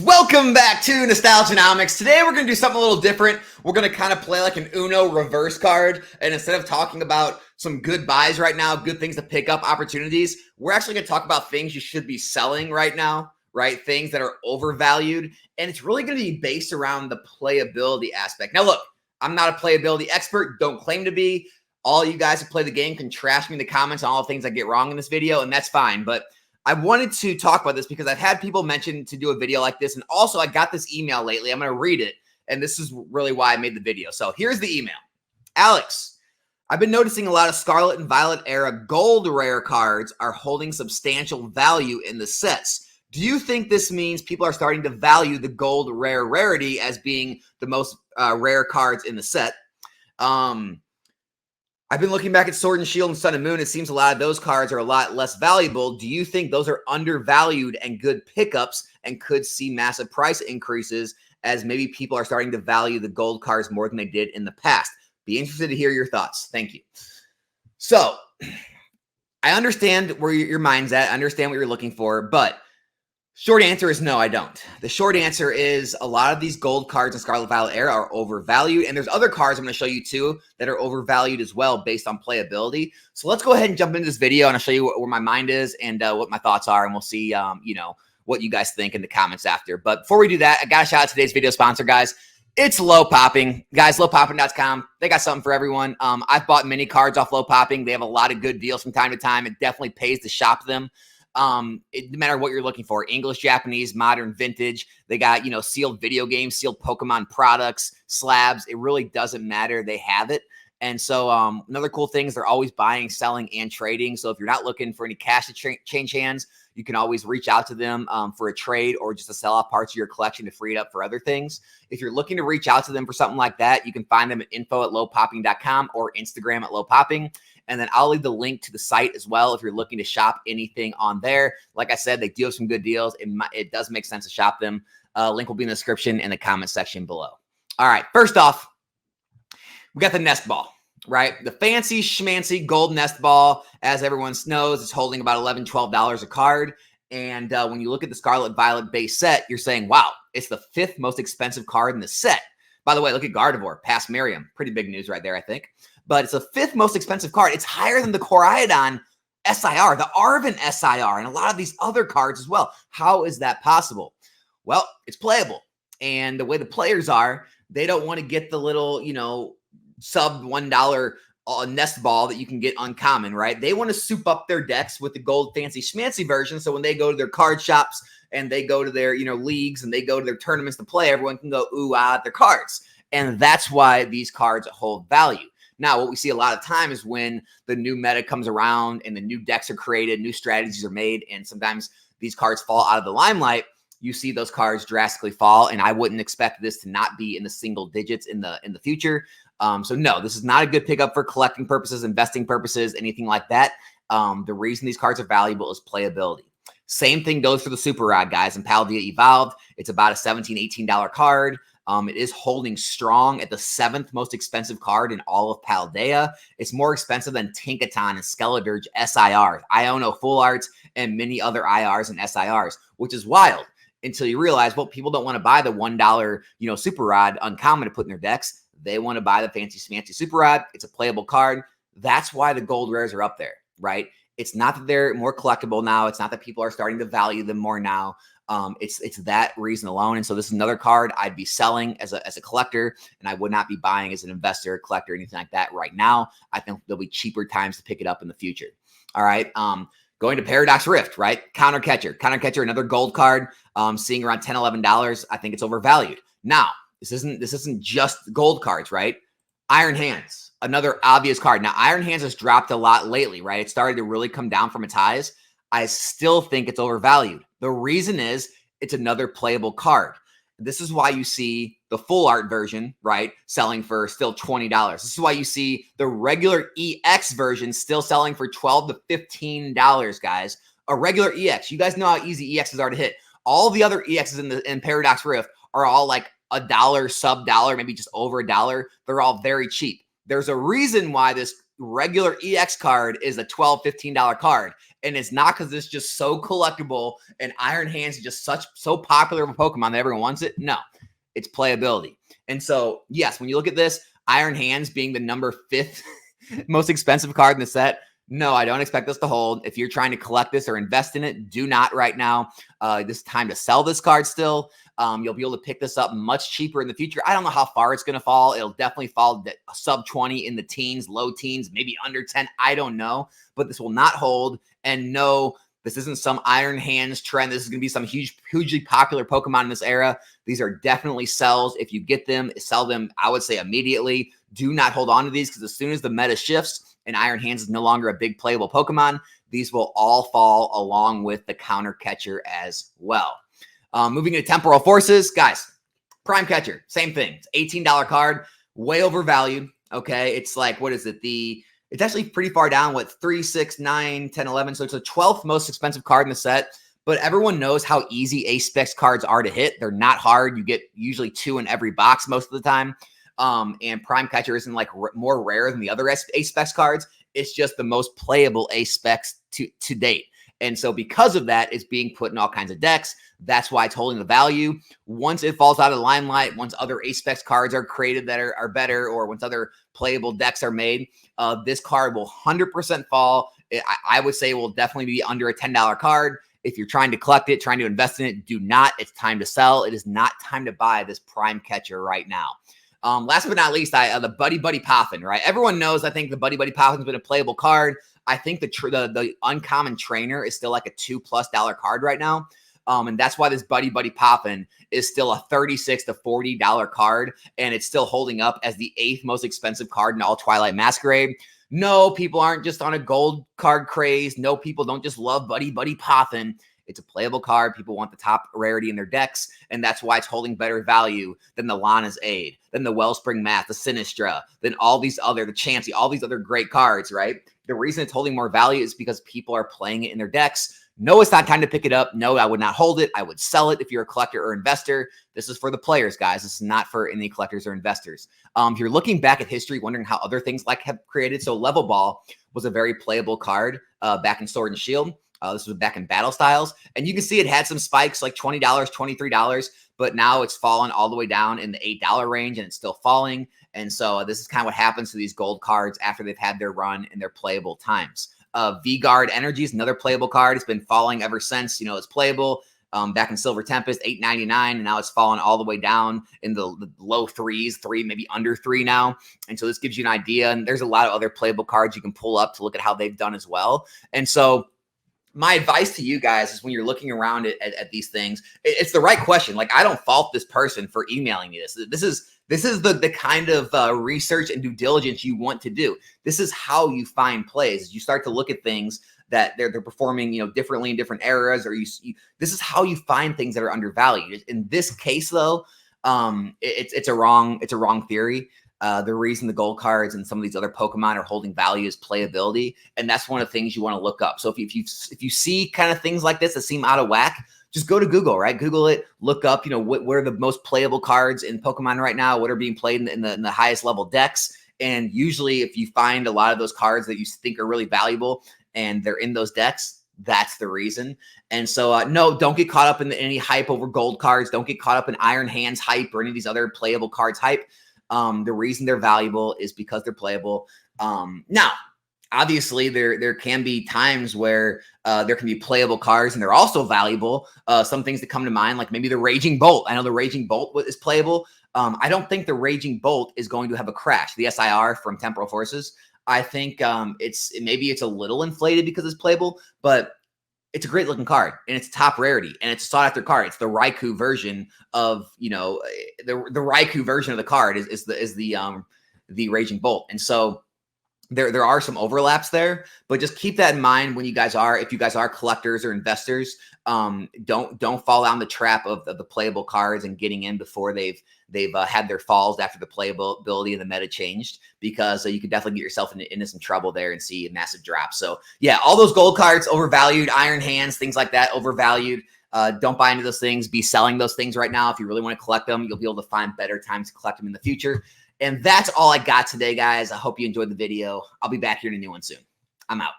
Welcome back to Nostalgianomics. Today we're going to do something a little different. We're going to kind of play like an Uno reverse card, and instead of talking about some good buys right now, good things to pick up, opportunities, we're actually going to talk about things you should be selling right now, right? Things that are overvalued, and it's really going to be based around the playability aspect. Now look, I'm not a playability expert, don't claim to be. All you guys who play the game can trash me in the comments on all the things I get wrong in this video, and that's fine, but I wanted to talk about this because I've had people mention to do a video like this. And also I got this email lately. I'm going to read it. And this is really why I made the video. So here's the email. Alex, I've been noticing a lot of Scarlet and Violet era gold rare cards are holding substantial value in the sets. Do you think this means people are starting to value the gold rare rarity as being the most rare cards in the set? I've been looking back at Sword and Shield and Sun and Moon. It seems a lot of those cards are a lot less valuable. Do you think those are undervalued and good pickups and could see massive price increases as maybe people are starting to value the gold cards more than they did in the past? Be interested to hear your thoughts. Thank you. So I understand where your mind's at. I understand what you're looking for, but short answer is no, I don't. The short answer is a lot of these gold cards in Scarlet Violet era are overvalued, and there's other cards I'm going to show you too that are overvalued as well based on playability. So let's go ahead and jump into this video, and I'll show you where my mind is and what my thoughts are, and we'll see, what you guys think in the comments after. But before we do that, I got to shout out today's video sponsor, guys. It's Low Popping. Guys, lowpopping.com. They got something for everyone. I've bought many cards off Low Popping. They have a lot of good deals from time to time. It definitely pays to shop them. No matter what you're looking for, English, Japanese, modern, vintage, they got, sealed video games, sealed Pokemon products, slabs. It really doesn't matter. They have it. And so another cool thing is they're always buying, selling, and trading. So if you're not looking for any cash to change hands, you can always reach out to them for a trade or just to sell off parts of your collection to free it up for other things. If you're looking to reach out to them for something like that, you can find them at info@lowpopping.com or Instagram at lowpopping. And then I'll leave the link to the site as well if you're looking to shop anything on there. Like I said, they do have some good deals. It does make sense to shop them. Link will be in the description and the comment section below. All right, first off, we got the nest ball, right? The fancy schmancy gold nest ball, as everyone knows, it's holding about $11, $12 a card. And when you look at the Scarlet Violet base set, you're saying, wow, it's the 5th most expensive card in the set. By the way, look at Gardevoir, past Miriam. Pretty big news right there, I think. But it's the 5th most expensive card. It's higher than the Koraidon SIR, the Arven SIR, and a lot of these other cards as well. How is that possible? Well, it's playable. And the way the players are, they don't want to get the little, sub $1 nest ball that you can get uncommon, right? They want to soup up their decks with the gold fancy schmancy version. So when they go to their card shops and they go to their, leagues and they go to their tournaments to play, everyone can go, ooh, ah, at their cards. And that's why these cards hold value. Now, what we see a lot of time is when the new meta comes around and the new decks are created, new strategies are made, and sometimes these cards fall out of the limelight, you see those cards drastically fall, and I wouldn't expect this to not be in the single digits in the future. So no, this is not a good pickup for collecting purposes, investing purposes, anything like that. The reason these cards are valuable is playability. Same thing goes for the Super Rod, guys. In Paldea Evolved, it's about a $17, $18 card. It is holding strong at the 7th most expensive card in all of Paldea. It's more expensive than Tinkaton and Skeledirge SIRs, Iono Full Arts, and many other IRs and SIRs, which is wild until you realize, well, people don't want to buy the $1, Super Rod uncommon to put in their decks. They want to buy the fancy smancy Super Rod. It's a playable card. That's why the gold rares are up there, right? It's not that they're more collectible now. It's not that people are starting to value them more now. It's that reason alone. And so this is another card I'd be selling as a collector, and I would not be buying as an investor, collector, anything like that right now. I think there'll be cheaper times to pick it up in the future. All right. Going to Paradox Rift, right? Countercatcher, another gold card, seeing around $10, $11. I think it's overvalued. Now, this isn't just gold cards, right? Iron Hands, another obvious card. Now, Iron Hands has dropped a lot lately, right? It started to really come down from its highs. I still think it's overvalued. The reason is it's another playable card. This is why you see the full art version, right, selling for still $20. This is why you see the regular EX version still selling for $12 to $15, guys. A regular EX. You guys know how easy EXs are to hit. All the other EXs in Paradox Rift are all like $1, sub $1, maybe just over $1. They're all very cheap. There's a reason why this regular EX card is a $12, $15 card. And it's not because it's just so collectible and Iron Hands is just so popular of a Pokemon that everyone wants it. No, it's playability. And so, yes, when you look at this, Iron Hands being the number 5th most expensive card in the set, no, I don't expect this to hold. If you're trying to collect this or invest in it, do not right now. This is time to sell this card still. You'll be able to pick this up much cheaper in the future. I don't know how far it's going to fall. It'll definitely fall sub 20 in the teens, low teens, maybe under 10. I don't know, but this will not hold. And no, this isn't some Iron Hands trend. This is going to be some hugely popular Pokemon in this era. These are definitely sells. If you get them, sell them, I would say immediately. Do not hold on to these because as soon as the meta shifts and Iron Hands is no longer a big playable Pokemon, these will all fall along with the counter catcher as well. Moving into Temporal Forces, guys, Prime Catcher, same thing. It's $18 card, way overvalued. Okay, it's like, what is it? It's actually pretty far down, 3, 6, 9, 10, 11. So it's the 12th most expensive card in the set. But everyone knows how easy A-Specs cards are to hit. They're not hard. You get usually 2 in every box most of the time. And Prime Catcher isn't like more rare than the other A-Specs cards. It's just the most playable A-Specs to date. And so because of that, it's being put in all kinds of decks. That's why it's holding the value. Once it falls out of the limelight, once other A-Specs cards are created that are better, or once other playable decks are made, this card will 100% fall. I would say it will definitely be under a $10 card. If you're trying to collect it, trying to invest in it, do not. It's time to sell. It is not time to buy this Prime Catcher right now. Last but not least, the Buddy Buddy Poffin, right? Everyone knows, I think the Buddy Buddy Poffin's been a playable card. I think the uncommon trainer is still like a $2+ card right now. And that's why this Buddy Buddy Poffin is still a $36 to $40 card. And it's still holding up as the 8th most expensive card in all Twilight Masquerade. No, people aren't just on a gold card craze. No, people don't just love Buddy Buddy Poffin. It's a playable card. People want the top rarity in their decks, and that's why it's holding better value than the Lana's Aid, than the Wellspring Math, the Sinistra, than all these other, the Chansey, all these other great cards, right? The reason it's holding more value is because people are playing it in their decks. No, it's not time to pick it up. No, I would not hold it. I would sell it if you're a collector or investor. This is for the players, guys. This is not for any collectors or investors. If you're looking back at history, wondering how other things like have created, so Level Ball was a very playable card back in Sword and Shield. This was back in Battle Styles. And you can see it had some spikes like $20, $23, but now it's fallen all the way down in the $8 range and it's still falling. And so this is kind of what happens to these gold cards after they've had their run in their playable times. V-Guard Energy is another playable card. It's been falling ever since, it's playable. Back in Silver Tempest, $8.99, and now it's fallen all the way down in the low 3s, 3, maybe under 3 now. And so this gives you an idea. And there's a lot of other playable cards you can pull up to look at how they've done as well. And so my advice to you guys is when you're looking around at these things, it's the right question. Like, I don't fault this person for emailing me this. This is the kind of research and due diligence you want to do. This is how you find plays. You start to look at things that they're performing, differently in different eras, or this is how you find things that are undervalued. In this case, though, it's a wrong theory. The reason the gold cards and some of these other Pokemon are holding value is playability, and that's one of the things you want to look up. So if you see kind of things like this that seem out of whack, just go to Google, right? Google it, look up, what are the most playable cards in Pokemon right now? What are being played in the highest level decks? And usually, if you find a lot of those cards that you think are really valuable and they're in those decks, that's the reason. And so, no, don't get caught up in any hype over gold cards. Don't get caught up in Iron Hands hype or any of these other playable cards hype. The reason they're valuable is because they're playable. Now, obviously, there can be times where there can be playable cards and they're also valuable. Some things that come to mind, like maybe the Raging Bolt. I know the Raging Bolt is playable. I don't think the Raging Bolt is going to have a crash. The SIR from Temporal Forces. I think it's a little inflated because it's playable, but it's a great looking card and it's top rarity and it's a sought after card. It's the Raikou version of, the Raikou version of the card is the Raging Bolt. And so there are some overlaps there, but just keep that in mind when if you guys are collectors or investors, don't fall down the trap of the playable cards and getting in before they've had their falls after the playability and the meta changed, because you could definitely get yourself into some trouble there and see a massive drop. So yeah, all those gold cards overvalued, Iron Hands, things like that, overvalued. Don't buy into those things. Be selling those things right now. If you really want to collect them, you'll be able to find better times to collect them in the future. And that's all I got today, guys. I hope you enjoyed the video. I'll be back here in a new one soon. I'm out.